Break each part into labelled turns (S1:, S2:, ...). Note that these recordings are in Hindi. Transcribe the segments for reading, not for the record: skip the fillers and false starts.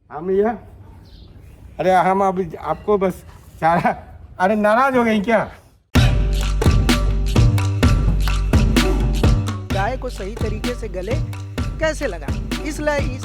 S1: हम ये अरे हम अभी आपको बस चारा। अरे नाराज हो गई क्या?
S2: गाय को सही तरीके से गले कैसे लगाएं, इसलिए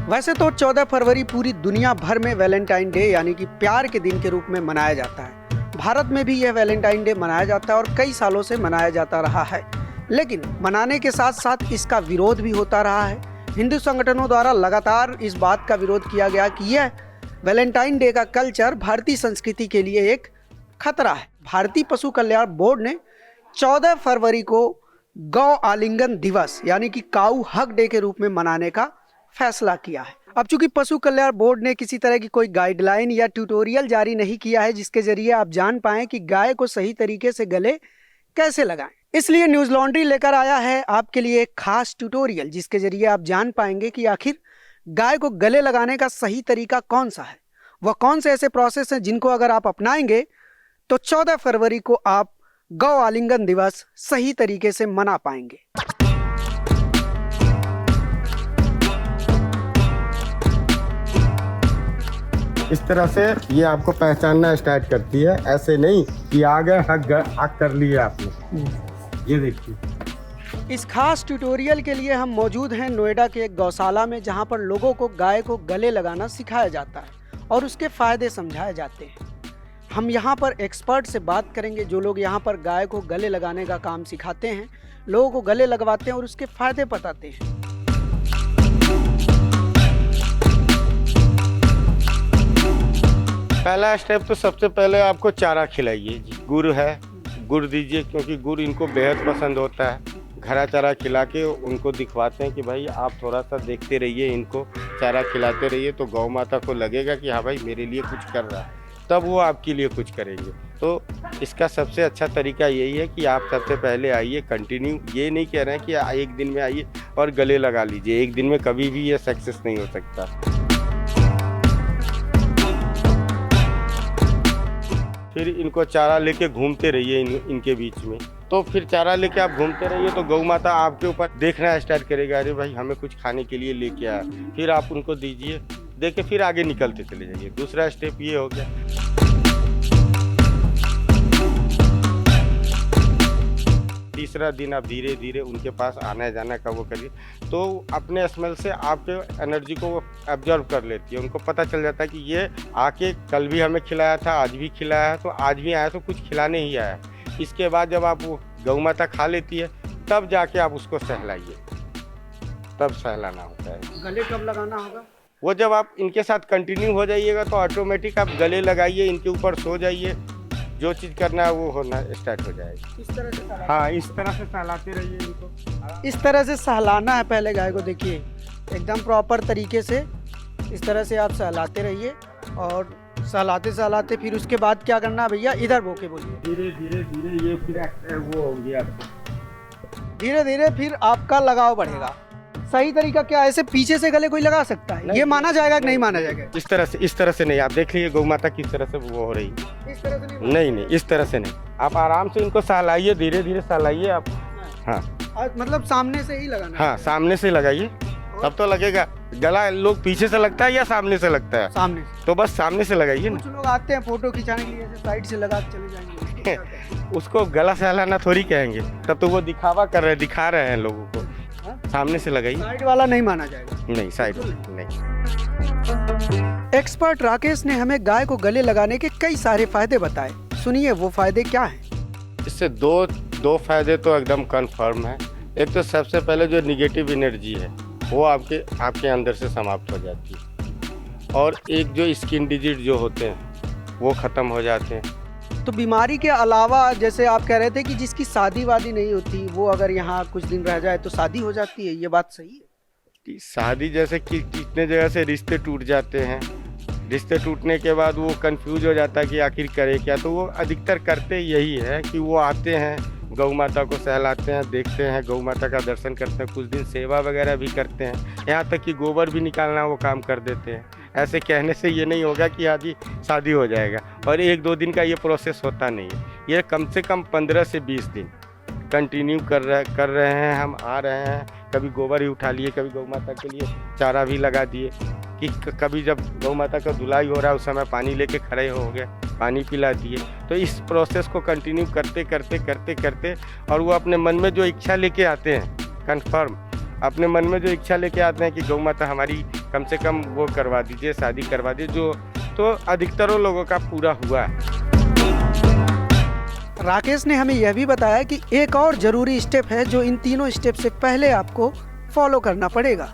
S2: वैसे तो 14 फरवरी पूरी दुनिया भर में वैलेंटाइन डे यानी कि प्यार के दिन के रूप में मनाया जाता है। भारत में भी यह वैलेंटाइन डे मनाया जाता है और कई सालों से मनाया जाता रहा है, लेकिन मनाने के साथ साथ इसका विरोध भी होता रहा है। हिंदू संगठनों द्वारा लगातार इस बात का विरोध किया गया कि यह वैलेंटाइन डे का कल्चर भारतीय संस्कृति के लिए एक खतरा है। भारतीय पशु कल्याण बोर्ड ने 14 फरवरी को गौ आलिंगन दिवस यानी कि काऊ हक डे के रूप में मनाने का फैसला किया है। अब चूंकि पशु कल्याण बोर्ड ने किसी तरह की कोई गाइडलाइन या ट्यूटोरियल जारी नहीं किया है जिसके जरिए आप जान पाएं कि गाय को सही तरीके से गले कैसे लगाएं, इसलिए न्यूज लॉन्ड्री लेकर आया है आपके लिए एक खास ट्यूटोरियल जिसके जरिए आप जान पाएंगे कि आखिर गाय को गले लगाने का सही तरीका कौन सा है। वह कौन से ऐसे प्रोसेस हैं जिनको अगर आप अपनाएंगे तो 14 फरवरी को आप गौ आलिंगन दिवस सही तरीके से मना पाएंगे।
S1: इस तरह से ये आपको पहचानना स्टार्ट करती है, ऐसे नहीं कि आ गए हक कर लिए आपने। ये देखिए,
S2: इस खास ट्यूटोरियल के लिए हम मौजूद हैं नोएडा के एक गौशाला में, जहां पर लोगों को गाय को गले लगाना सिखाया जाता है और उसके फायदे समझाए जाते हैं। हम यहां पर एक्सपर्ट से बात करेंगे, जो लोग यहां पर गाय को गले लगाने का काम सिखाते हैं, लोगों को गले लगवाते हैं और उसके फायदे बताते हैं।
S1: पहला स्टेप तो सबसे पहले आपको चारा खिलाइए। गुड़ है, गुड़ दीजिए, क्योंकि गुड़ इनको बेहद पसंद होता है। हरा चारा खिला के उनको दिखवाते हैं कि भाई आप थोड़ा सा देखते रहिए, इनको चारा खिलाते रहिए, तो गौ माता को लगेगा कि हाँ भाई मेरे लिए कुछ कर रहा है, तब वो आपके लिए कुछ करेंगे। तो इसका सबसे अच्छा तरीका यही है कि आप सबसे पहले आइए, कंटिन्यू। ये नहीं कह रहे हैं कि एक दिन में आइए और गले लगा लीजिए, एक दिन में कभी भी ये सक्सेस नहीं हो सकता। फिर इनको चारा लेके घूमते रहिए इनके बीच में। तो फिर चारा लेके आप घूमते रहिए तो गौ माता आपके ऊपर देखना स्टार्ट करेगा, अरे भाई हमें कुछ खाने के लिए लेके आया। फिर आप उनको दीजिए, देके फिर आगे निकलते चले जाइए। दूसरा स्टेप ये हो गया। तीसरा दिन आप धीरे धीरे उनके पास आना जाना का वो करिए, तो अपने स्मेल से आपके एनर्जी को वो एब्जॉर्व कर लेती है। उनको पता चल जाता है कि ये आके कल भी हमें खिलाया था, आज भी खिलाया है, तो आज भी आया तो कुछ खिलाने ही आया है। इसके बाद जब आप वो गौ माता खा लेती है, तब जाके आप उसको सहलाइए, तब सहलाना होता है।
S2: गले कब लगाना होगा?
S1: वो जब आप इनके साथ कंटिन्यू हो जाइएगा तो ऑटोमेटिक आप गले लगाइए, इनके ऊपर सो जाइए, जो चीज़ करना है वो होना स्टार्ट हो जाएगी।
S2: इस तरह से
S1: हाँ, इस तरह से सहलाते रहिए इनको।
S2: इस तरह से सहलाना है पहले गाय को, देखिए एकदम प्रॉपर तरीके से इस तरह से आप सहलाते रहिए और सहलाते सहलाते फिर उसके बाद क्या करना है भैया? इधर बोके बोलिए।
S1: धीरे धीरे धीरे ये फिर वो होंगी आपको,
S2: धीरे धीरे फिर आपका लगाव बढ़ेगा। सही तरीका क्या है? ऐसे पीछे से गले कोई लगा सकता है? ये माना जाएगा कि नहीं माना जाएगा?
S1: इस तरह से नहीं। आप देख लीजिए गौ माता किस तरह से वो हो रही है।
S2: इस तरह से
S1: नहीं, इस तरह से नहीं। आप आराम से इनको सहलाइए, धीरे धीरे सहलाइए आप। हाँ,
S2: मतलब सामने से ही लगाना?
S1: हाँ, सामने से लगाइए, तब तो लगेगा। गला लोग पीछे से लगता है या सामने से लगता है?
S2: सामने से।
S1: तो बस सामने से लगाइए
S2: कुछ लोग आते हैं फोटो खिंचाने के लिए, ऐसे साइड से लगा के चले जाएंगे।
S1: उसको गला सहलाना थोड़ी कहेंगे, तब तो वो दिखावा कर रहे हैं, दिखा रहे हैं लोगों को। सामने से लगाइए।
S2: साइड वाला नहीं माना जाएगा?
S1: नहीं, साइड नहीं।
S2: एक्सपर्ट राकेश ने हमें गाय को गले लगाने के कई सारे फायदे बताए। सुनिए वो फायदे क्या हैं।
S1: इससे दो फायदे तो एकदम कंफर्म है। एक तो सबसे पहले जो निगेटिव एनर्जी है वो आपके अंदर से समाप्त हो जाती है, और एक जो स्किन डिजीज जो होते हैं वो ख़त्म हो जाते हैं।
S2: तो बीमारी के अलावा जैसे आप कह रहे थे कि जिसकी शादी वादी नहीं होती वो अगर यहाँ कुछ दिन रह जाए तो शादी हो जाती है, ये बात सही है?
S1: कि शादी जैसे कि कितने जगह से रिश्ते टूट जाते हैं, रिश्ते टूटने के बाद वो कंफ्यूज हो जाता है कि आखिर करे क्या। तो वो अधिकतर करते यही है कि वो आते हैं, गौ माता को सहलाते हैं, देखते हैं, गौ माता का दर्शन करते हैं, कुछ दिन सेवा वगैरह भी करते हैं, यहाँ तक कि गोबर भी निकालना वो काम कर देते हैं। ऐसे कहने से ये नहीं होगा कि हाँ जी शादी हो जाएगा। और 1-2 दिन का ये प्रोसेस होता नहीं है, ये कम से कम 15 से 20 दिन कंटिन्यू कर रहे हैं। हम आ रहे हैं, कभी गोबर ही उठा लिए, कभी गौ माता के लिए चारा भी लगा दिए, कि कभी जब गौ माता का धुलाई हो रहा है उस समय पानी लेके खड़े हो गए, पानी पिला दिए। तो इस प्रोसेस को कंटिन्यू करते करते और वो अपने मन में जो इच्छा लेके आते हैं, कंफर्म अपने मन में जो इच्छा लेके आते हैं कि गौ माता हमारी कम से कम वो करवा दीजिए, शादी करवा दीजिए, जो तो अधिकतरों लोगों का पूरा हुआ है।
S2: राकेश ने हमें यह भी बताया कि एक और ज़रूरी स्टेप है जो इन तीनों स्टेप से पहले आपको फॉलो करना पड़ेगा।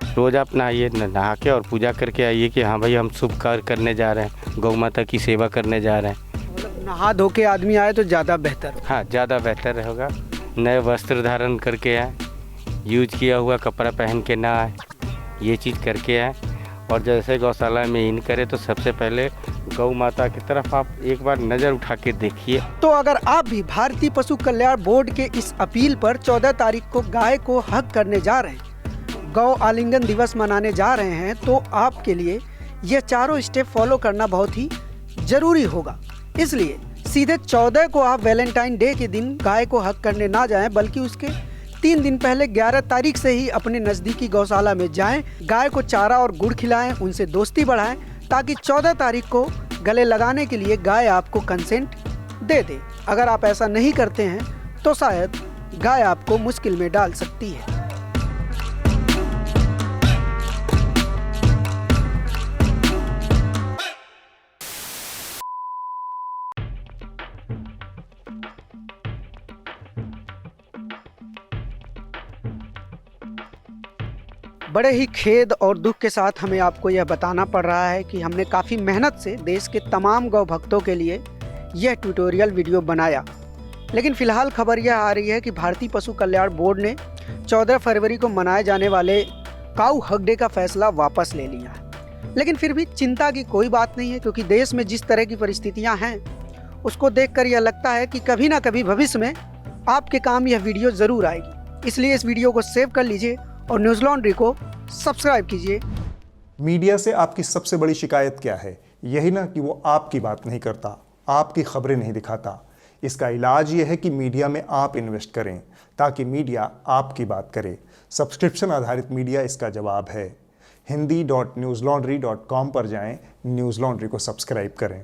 S1: रोज़ आप नहाइए, नहा के और पूजा करके आइए कि हाँ भाई हम शुभ कार्य करने जा रहे हैं, गौ माता की सेवा करने जा रहे हैं।
S2: मतलब नहा धो के आदमी आए तो ज़्यादा बेहतर।
S1: हाँ, ज़्यादा बेहतर होगा। नए वस्त्र धारण करके आए, यूज किया हुआ कपड़ा पहन के ना आए, ये चीज़ करके आए। और जैसे गौशाला में इन करे तो सबसे पहले गौ माता की तरफ आप एक बार नज़र उठा के देखिए।
S2: तो अगर आप भी भारतीय पशु कल्याण बोर्ड के इस अपील पर 14 तारीख को गाय को हक करने जा रहे हैं, गौ आलिंगन दिवस मनाने जा रहे हैं, तो आपके लिए ये चारों स्टेप फॉलो करना बहुत ही जरूरी होगा। इसलिए सीधे 14 को आप वैलेंटाइन डे के दिन गाय को हक करने ना जाएं, बल्कि उसके 3 दिन पहले 11 तारीख से ही अपने नज़दीकी गौशाला में जाएं, गाय को चारा और गुड़ खिलाएं, उनसे दोस्ती बढ़ाएं, ताकि 14 तारीख को गले लगाने के लिए गाय आपको कंसेंट दे दे। अगर आप ऐसा नहीं करते हैं तो शायद गाय आपको मुश्किल में डाल सकती है। बड़े ही खेद और दुख के साथ हमें आपको यह बताना पड़ रहा है कि हमने काफ़ी मेहनत से देश के तमाम गौ भक्तों के लिए यह ट्यूटोरियल वीडियो बनाया, लेकिन फ़िलहाल खबर यह आ रही है कि भारतीय पशु कल्याण बोर्ड ने 14 फरवरी को मनाए जाने वाले काऊ हक डे का फैसला वापस ले लिया है। लेकिन फिर भी चिंता की कोई बात नहीं है, क्योंकि देश में जिस तरह की परिस्थितियाँ हैं उसको देखकर यह लगता है कि कभी ना कभी भविष्य में आपके काम यह वीडियो ज़रूर आएगी। इसलिए इस वीडियो को सेव कर लीजिए और न्यूज़ लॉन्ड्री को सब्सक्राइब कीजिए।
S3: मीडिया से आपकी सबसे बड़ी शिकायत क्या है? यही ना कि वो आपकी बात नहीं करता, आपकी खबरें नहीं दिखाता। इसका इलाज ये है कि मीडिया में आप इन्वेस्ट करें, ताकि मीडिया आपकी बात करे। सब्सक्रिप्शन आधारित मीडिया इसका जवाब है। hindi.newslaundry.com पर जाएं, न्यूज़ लॉन्ड्री को सब्सक्राइब करें।